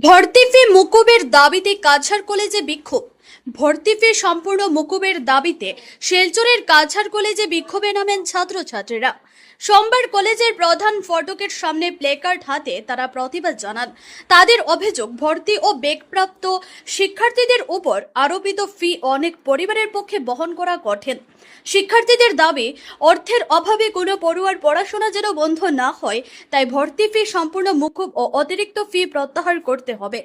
ভর্তি ফি মকুবের দাবিতে কাছাড় কলেজে বিক্ষোভ। ভর্তি ফি সম্পূর্ণ মকুবের দাবিতে শিলচরের কাছাড় কলেজে বিক্ষোভে নামেন ছাত্রছাত্রীরা। সোমবার কলেজের প্রধান ফটকের সামনে প্লেকার্ড হাতে তারা প্রতিবাদ জানান। তাদের অভিযোগ, ভর্তি ও বেগপ্রাপ্ত শিক্ষার্থীদের উপর আরোপিত ফি অনেক পরিবারের পক্ষে বহন করা কঠিন। শিক্ষার্থীদের দাবি, অর্থের অভাবে কোনো পড়ুয়ার পড়াশোনা যেন বন্ধ না হয়, তাই ভর্তি ফি সম্পূর্ণ মকুব ও অতিরিক্ত ফি প্রত্যাহার করতে হবে।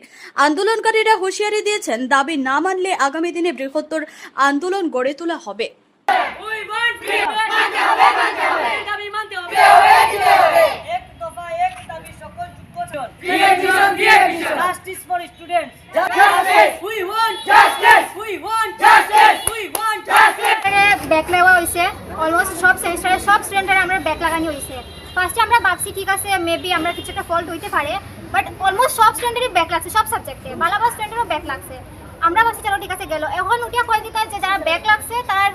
আন্দোলনকারীরা হুঁশিয়ারি দিয়েছেন, দাবি না মানলে আগামী দিনে বৃহত্তর আন্দোলন গড়ে তোলা হবে। Justice for students. Justice. We want justice. We want justice. We want justice. Back লাগা হইছে অলমোস্ট সব সেমিস্টারে সব স্টুডেন্টের আমরা ব্যাক লাগানি হইছে। ফার্স্টে আমরা ভাবছি ঠিক আছে মেবি আমরা কিছু একটা ফল্ট হইতে পারে, বাট অলমোস্ট সব স্টুডেন্টেরই ব্যাক লাগছে, সব সাবজেক্টে বালাবা স্টুডেন্টেরও ব্যাক লাগছে। আমরা ভাবছি চলো ঠিক আছে গেল, এখন উঠিয়া কয় দিতে যে যারা ব্যাক লাগছে তার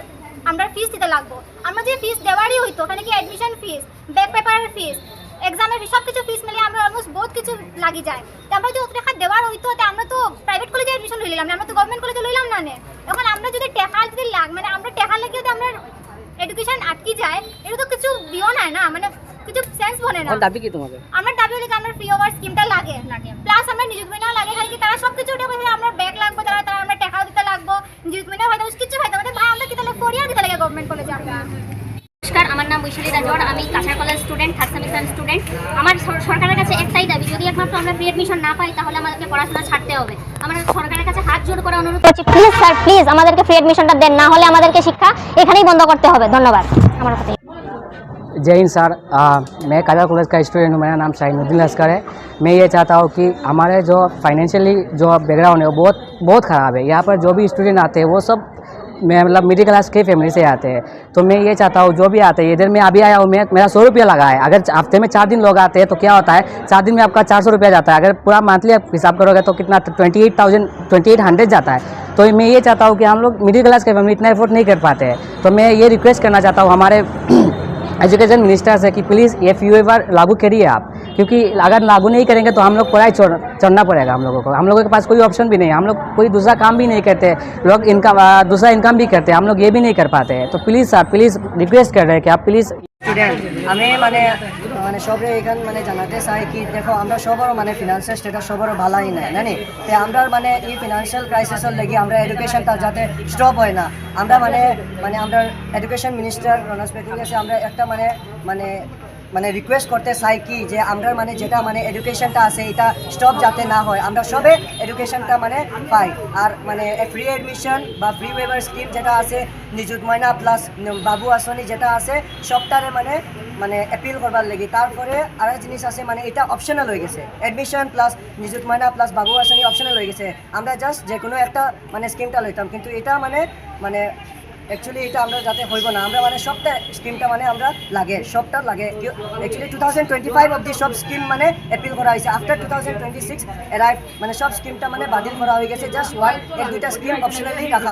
আমরা ফিস দিতে লাগবো। আমরা যে ফিস দেওয়ারই হইতো ওখানে কি অ্যাডমিশন ফিস, ব্যাক পেপারের ফিস, এক্সামের সব কিছু ফিস মিলে আমরা অলমোস্ট বহুত কিছু লাগি যায়। তো আমরা যদি টাকা দেওয়ার হইতো আমরা তো প্রাইভেট কলেজে অ্যাডমিশন লইলাম না, আমরা তো গভর্নমেন্ট কলেজে লইলাম না। এখন আমরা যদি টাকা যদি মানে আমরা টাকা লাগিয়ে যদি আমরা এডুকেশন আটকি যায়, এটা তো কিছু বিও নাই না, মানে কিছু সেন্স বনে না। দাবি কি তোমাদের? আমার দাবি হলো যে আমরা ফ্রি ওভার স্কিমটা লাগে প্লাস আমরা নিযুক্ত মিনা লাগে, খালি কি তারা সব কিছু উঠে বসে আমরা ব্যাক লাগবো, তারা আমরা টাকাও দিতে লাগবো, নিযুক্ত মিনা হয়তো কিছু হয়তো আমাদের ভাই আমরা কি তাহলে ফরিয়া দিতে লাগে গভর্নমেন্ট কলেজে। আমরা নমস্কার, আমার নাম বৈশালী রাজওয়ার, আমি Cachar college student, third semester student. আমার সরকারের কাছে একটাই দাবি, যদি একমাত্র আমরা ফ্রি অ্যাডমিশন না পাই তাহলে আমাদেরকে পড়াশোনা ছাড়তে হবে। আমরা সরকারের কাছে হাত জোড় করে অনুরোধ করছি, প্লিজ স্যার, প্লিজ আমাদেরকে ফ্রি অ্যাডমিশনটা দেন, না হলে আমাদেরকে শিক্ষা এখানেই বন্ধ করতে হবে। ধন্যবাদ। আমার কথা। जय हिंद सर, मैं काजर कॉलेज का स्टूडेंट हूँ। मेरा नाम शाहीनुद्दीन लश्कर है। मैं ये चाहता हूँ कि हमारे जो फाइनेंशियली जो बैकग्राउंड है वो बहुत ख़राब है। यहाँ पर जो भी स्टूडेंट आते हैं वो सब मतलब मिडिल क्लास के फैमिली से आते हैं। तो मैं ये चाहता हूँ जो भी आते हैं, इधर मैं अभी आया हूँ, मेरा 100 रुपया लगा है। अगर हफ्ते में 4 दिन लोग आते हैं तो क्या होता है, 4 दिन में आपका 400 रुपया जाता है। अगर पूरा मंथली आप हिसाब करोगे तो कितना 2800 जाता है। तो मैं ये चाहता हूँ कि हम लोग मिडिल क्लास के फैमिली इतना एफोर्ड नहीं कर पाते हैं। तो मैं ये रिक्वेस्ट करना चाहता हूँ हमारे एजुकेशन मिनिस्टर से कि प्लीज़ ये फी वेवर लागू करिए आप, क्योंकि अगर लागू नहीं करेंगे तो हम लोग पढ़ाई छोड़ना पड़ेगा हम लोगों के पास कोई ऑप्शन भी नहीं है। हम लोग कोई दूसरा काम भी नहीं करते, लोग इनकम दूसरा इनकम भी करते हैं, हम लोग ये भी नहीं कर पाते हैं। तो प्लीज़ सर, प्लीज़ रिक्वेस्ट कर रहे हैं कि आप प्लीज़ স্টুডেন্ট আমি মানে সবরে এখান জানাতে চাই কি দেখো আমরা সবারও ফিনান্সিয়াল স্টেটাস সবারও ভালাই নাই জানি, তো আমরা এই ফিনান্সিয়াল ক্রাইসিসের লাগি আমরা এডুকেশনটা যাতে স্টপ হয় না, আমরা আমরা এডুকেশন মিনিস্টার রনজ পেটুর কাছে আমরা একটা রিকোয়েস্ট করতে চাই কি যে আমরা যেটা এডুকেশনটা আছে এটা স্টপ যাতে না হয়, আমরা সবে এডুকেশনটা পাই। আর ফ্রি এডমিশন বা ফ্রি ওয়েভার স্কিম যেটা আছে, নিযুত ময়না প্লাস বাবু আসনি যেটা আছে সবটারে অ্যাপিল করবার লাগি। তারপরে আর জিনিস আছে এটা অপশনাল হয়ে গেছে, এডমিশন প্লাস নিযুত ময়না প্লাস বাবু আসনি অপশনাল হয়ে গেছে। আমরা জাস্ট যে কোনো একটা স্কিমটা লইতাম, কিন্তু এটা অ্যাকচুয়ালি এটা আমরা যাতে হইব না, আমরা সবটা স্কিমটা আমরা লাগে, সবটা লাগে। অ্যাকচুয়ালি 2025 অবধি সব স্কিম অ্যাপিল করা হয়েছে। আফটার 2026 এরাইভ সব স্কিমটা বাতিল করা হয়ে গেছে, জাস্ট 1-2টা স্কিম অপশনালি রাখা।